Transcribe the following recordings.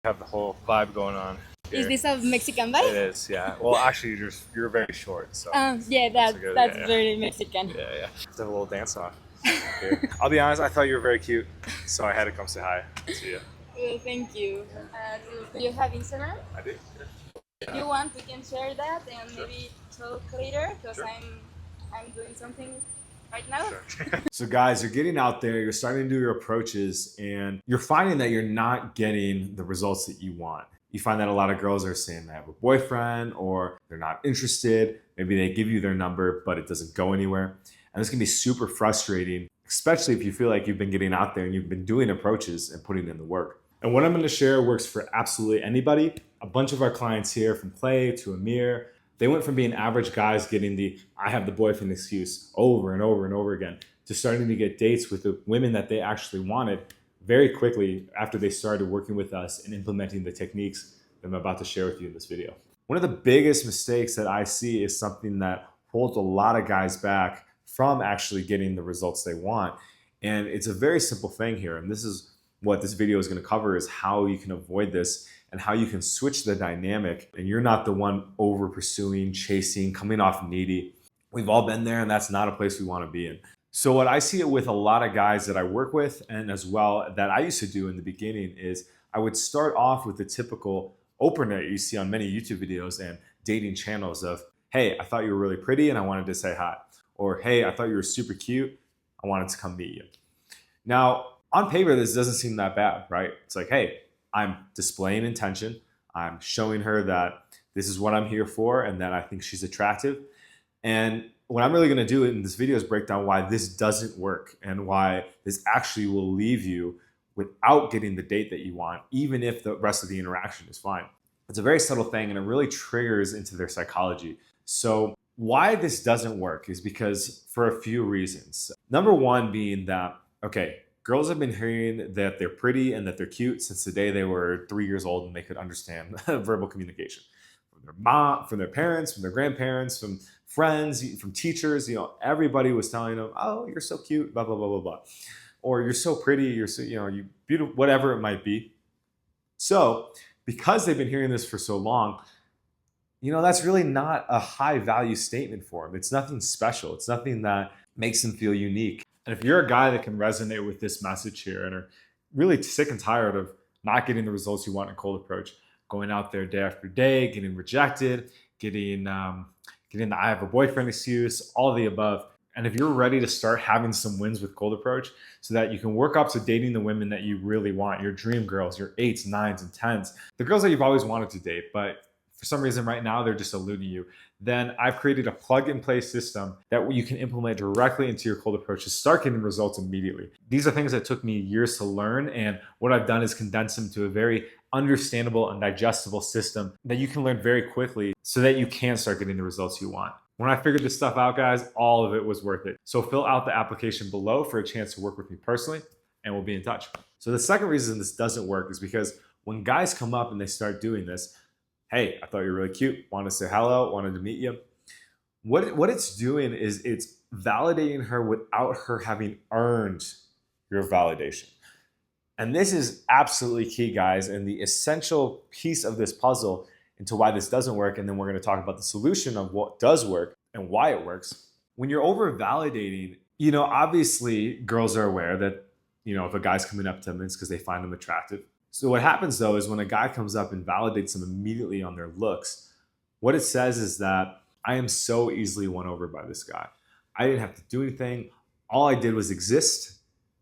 Have the whole vibe going on here. Is this a Mexican vibe? It is, yeah. Well, actually, you're very short, so. Yeah, that's yeah. very Mexican. Yeah. Let's have a little dance off. Here. I'll be honest, I thought you were very cute, so I had to come say hi to you. Well, thank you. Do you have Instagram? I do. If you want, we can share that and Sure. maybe talk later because Sure. I'm doing something right now. Sure. So guys, you're getting out there, you're starting to do your approaches, and you're finding that you're not getting the results that you want. You find that a lot of girls are saying they have a boyfriend or they're not interested. Maybe they give you their number, but it doesn't go anywhere. And this can be super frustrating, especially if you feel like you've been getting out there and you've been doing approaches and putting in the work. And what I'm going to share works for absolutely anybody. A bunch of our clients here, from Clay to Amir, they went from being average guys getting the I have the boyfriend excuse over and over and over again to starting to get dates with the women that they actually wanted very quickly after they started working with us and implementing the techniques that I'm about to share with you in this video. One of the biggest mistakes that I see is something that holds a lot of guys back from actually getting the results they want. And it's a very simple thing here. And this is what this video is going to cover, is how you can avoid this and how you can switch the dynamic and you're not the one over pursuing, chasing, coming off needy. We've all been there, and that's not a place we want to be in. So what I see it with a lot of guys that I work with, and as well that I used to do in the beginning, is I would start off with the typical opener you see on many YouTube videos and dating channels of, hey, I thought you were really pretty and I wanted to say hi. Or, hey, I thought you were super cute, I wanted to come meet you. Now, on paper, this doesn't seem that bad, right? It's like, hey, I'm displaying intention. I'm showing her that this is what I'm here for and that I think she's attractive. And what I'm really going to do in this video is break down why this doesn't work and why this actually will leave you without getting the date that you want, even if the rest of the interaction is fine. It's a very subtle thing, and it really triggers into their psychology. So why this doesn't work is because for a few reasons. Number one being that, okay, girls have been hearing that they're pretty and that they're cute since the day they were 3 years old and they could understand verbal communication. From their mom, from their parents, from their grandparents, from friends, from teachers, everybody was telling them, oh, you're so cute, blah, blah, blah, blah, blah. Or you're so pretty, you're so, you beautiful, whatever it might be. So because they've been hearing this for so long, that's really not a high value statement for them. It's nothing special. It's nothing that makes them feel unique. And if you're a guy that can resonate with this message here and are really sick and tired of not getting the results you want in a cold approach, going out there day after day, getting rejected, getting the I have a boyfriend excuse, all of the above. And if you're ready to start having some wins with cold approach so that you can work up to dating the women that you really want, your dream girls, your 8s, 9s, and 10s, the girls that you've always wanted to date, but for some reason right now they're just eluding you, then I've created a plug-and-play system that you can implement directly into your cold approach to start getting results immediately. These are things that took me years to learn, and what I've done is condense them to a very understandable and digestible system that you can learn very quickly so that you can start getting the results you want. When I figured this stuff out, guys, all of it was worth it. So fill out the application below for a chance to work with me personally, and we'll be in touch. So the second reason this doesn't work is because when guys come up and they start doing this, hey, I thought you were really cute, wanted to say hello, wanted to meet you. What it's doing is it's validating her without her having earned your validation. And this is absolutely key, guys, and the essential piece of this puzzle into why this doesn't work. And then we're going to talk about the solution of what does work and why it works. When you're over validating, obviously girls are aware that, if a guy's coming up to them, it's because they find them attractive. So what happens though is when a guy comes up and validates them immediately on their looks, what it says is that I am so easily won over by this guy. I didn't have to do anything. All I did was exist,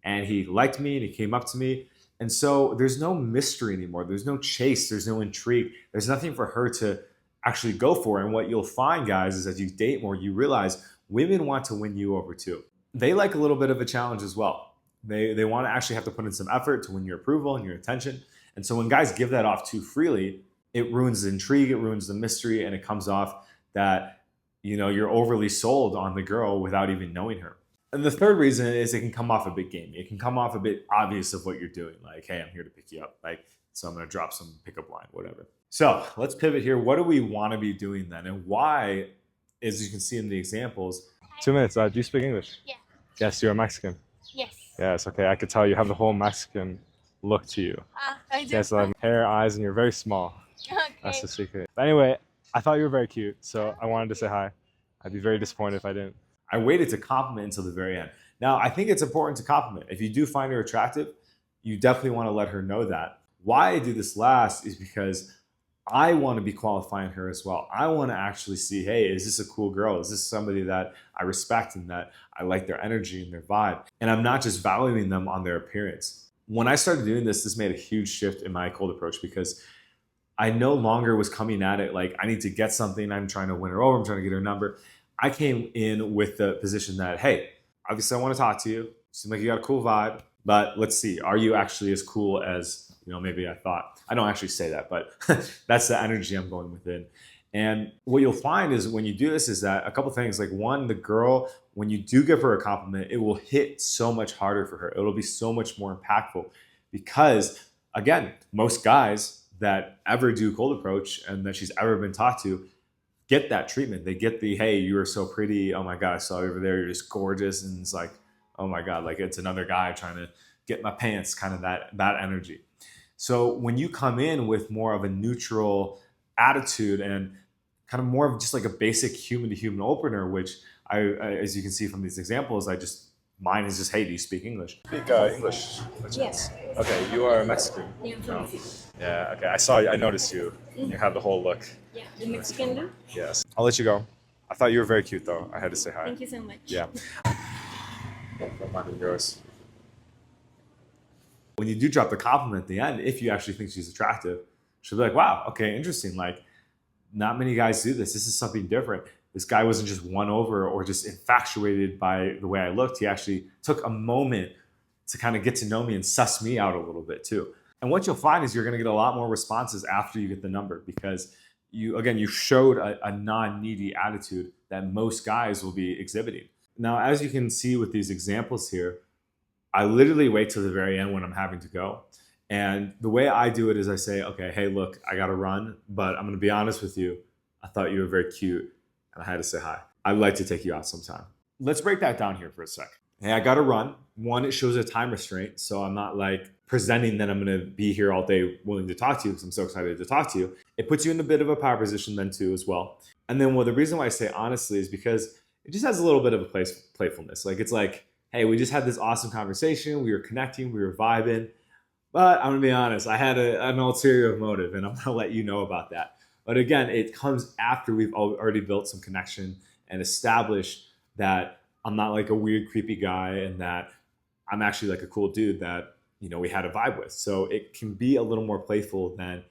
and he liked me and he came up to me. And so there's no mystery anymore. There's no chase. There's no intrigue. There's nothing for her to actually go for. And what you'll find, guys, is as you date more, you realize women want to win you over too. They like a little bit of a challenge as well. They want to actually have to put in some effort to win your approval and your attention. And so when guys give that off too freely, it ruins the intrigue, it ruins the mystery, and it comes off that, you're overly sold on the girl without even knowing her. And the third reason is it can come off a bit gamey. It can come off a bit obvious of what you're doing. Like, hey, I'm here to pick you up. So I'm going to drop some pickup line, whatever. So let's pivot here. What do we want to be doing then? And why, as you can see in the examples. 2 minutes. Do you speak English? Yeah. Yes, you're a Mexican. Yes. Yes, okay. I could tell you have the whole Mexican look to you. I She do. has like hair, eyes, and you're very small. That's Okay. the secret. But anyway, I thought you were very cute, so I wanted to say hi. I'd be very disappointed if I didn't. I waited to compliment until the very end. Now, I think it's important to compliment. If you do find her attractive, you definitely want to let her know that. Why I do this last is because I want to be qualifying her as well. I want to actually see, hey, is this a cool girl? Is this somebody that I respect and that I like their energy and their vibe? And I'm not just valuing them on their appearance. When I started doing this, this made a huge shift in my cold approach because I no longer was coming at it like I need to get something. I'm trying to win her over. I'm trying to get her number. I came in with the position that, hey, obviously I want to talk to you. Seem like you got a cool vibe, but let's see. Are you actually as cool as, maybe I thought? I don't actually say that, but that's the energy I'm going within. And what you'll find is when you do this is that a couple things, like one, the girl, when you do give her a compliment, it will hit so much harder for her. It'll be so much more impactful because, again, most guys that ever do cold approach and that she's ever been taught to get that treatment. They get the, hey, you are so pretty. Oh my God, I saw you over there. You're just gorgeous. And it's like, oh my God, like it's another guy trying to get my pants, kind of that energy. So when you come in with more of a neutral attitude and kind of more of just like a basic human to human opener, which I as you can see from these examples, mine is just, hey, do you speak English? Speak English. Yes. Okay, you are Mexican. Yeah, No? Yeah, okay. I noticed you. You have the whole look. Yeah, the Mexican look. Yes. I'll let you go. I thought you were very cute though. I had to say hi. Thank you so much. Yeah. Don't mind yours. When you do drop the compliment at the end, if you actually think she's attractive, she'll be like, wow, okay, interesting. Like, not many guys do this. This is something different. This guy wasn't just won over or just infatuated by the way I looked. He actually took a moment to kind of get to know me and suss me out a little bit too. And what you'll find is you're going to get a lot more responses after you get the number because you showed a non-needy attitude that most guys will be exhibiting. Now, as you can see with these examples here, I literally wait till the very end when I'm having to go. And the way I do it is I say, okay, hey, look, I got to run, but I'm going to be honest with you. I thought you were very cute and I had to say hi. I'd like to take you out sometime. Let's break that down here for a sec. Hey, I got to run. One, it shows a time restraint. So I'm not like presenting that I'm going to be here all day willing to talk to you because I'm so excited to talk to you. It puts you in a bit of a power position then too as well. And then the reason why I say honestly is because it just has a little bit of a playfulness. Like it's like, hey, we just had this awesome conversation. We were connecting, we were vibing. But I'm gonna be honest, I had an ulterior motive and I'm gonna let you know about that. But again, it comes after we've already built some connection and established that I'm not like a weird, creepy guy and that I'm actually like a cool dude that, we had a vibe with. So it can be a little more playful than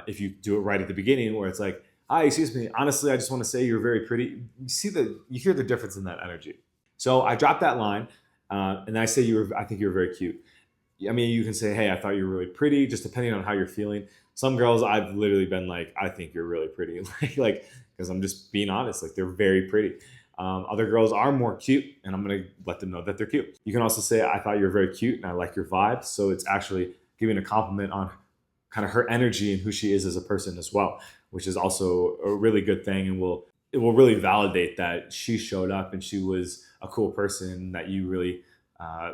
if you do it right at the beginning where it's like, hi, excuse me, honestly, I just want to say you're very pretty. You hear the difference in that energy. So I dropped that line and I say I think you're very cute. I mean, you can say, hey, I thought you were really pretty, just depending on how you're feeling. Some girls, I've literally been like, I think you're really pretty, like, because I'm just being honest, like they're very pretty. Other girls are more cute, and I'm gonna let them know that they're cute. You can also say, I thought you were very cute, and I like your vibe. So it's actually giving a compliment on kind of her energy and who she is as a person as well, which is also a really good thing, and it will really validate that she showed up and she was a cool person that you really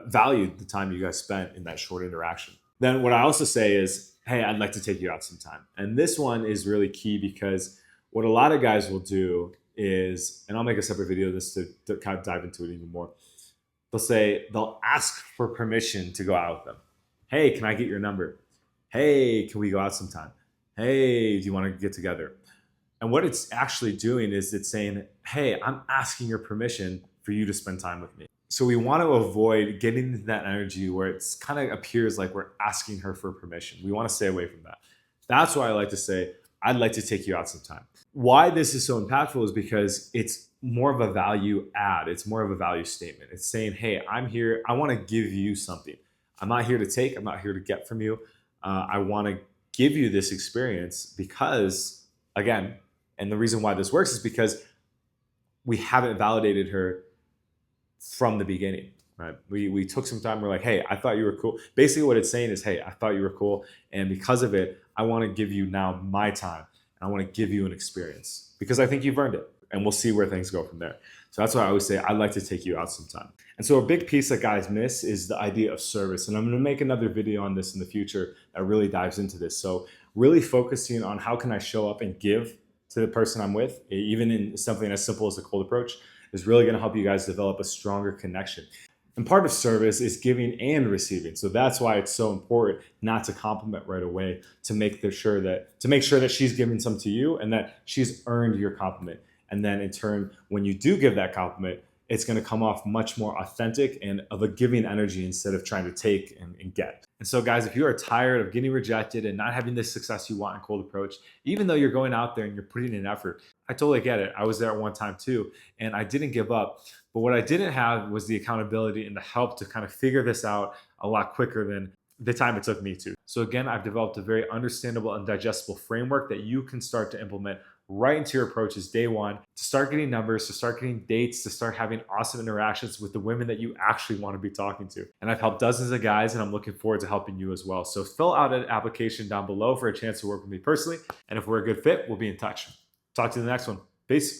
valued the time you guys spent in that short interaction. Then what I also say is, hey, I'd like to take you out sometime. And this one is really key because what a lot of guys will do is, and I'll make a separate video just to kind of dive into it even more. They'll ask for permission to go out with them. Hey, can I get your number? Hey, can we go out sometime? Hey, do you want to get together? And what it's actually doing is it's saying, hey, I'm asking your permission for you to spend time with me. So we want to avoid getting into that energy where it's kind of appears like we're asking her for permission. We want to stay away from that. That's why I like to say, I'd like to take you out sometime. Why this is so impactful is because it's more of a value add. It's more of a value statement. It's saying, hey, I'm here. I want to give you something. I'm not here to take. I'm not here to get from you. I want to give you this experience because, again, and the reason why this works is because we haven't validated her from the beginning, right? We took some time. We're like, hey, I thought you were cool. Basically what it's saying is, hey, I thought you were cool. And because of it, I want to give you now my time. And I want to give you an experience because I think you've earned it. And we'll see where things go from there. So that's why I always say I'd like to take you out sometime. And so a big piece that guys miss is the idea of service. And I'm going to make another video on this in the future that really dives into this. So really focusing on how can I show up and give to the person I'm with, even in something as simple as a cold approach, is really going to help you guys develop a stronger connection. And part of service is giving and receiving. So that's why it's so important not to compliment right away, to make sure that she's giving some to you and that she's earned your compliment. And then in turn, when you do give that compliment, it's going to come off much more authentic and of a giving energy instead of trying to take and get. And so guys, if you are tired of getting rejected and not having the success you want in cold approach, even though you're going out there and you're putting in effort, I totally get it. I was there at one time too, and I didn't give up. But what I didn't have was the accountability and the help to kind of figure this out a lot quicker than the time it took me to. So again, I've developed a very understandable and digestible framework that you can start to implement right into your approaches day one, to start getting numbers, to start getting dates, to start having awesome interactions with the women that you actually want to be talking to. And I've helped dozens of guys, and I'm looking forward to helping you as well. So fill out an application down below for a chance to work with me personally. And if we're a good fit, we'll be in touch. Talk to you in the next one. Peace.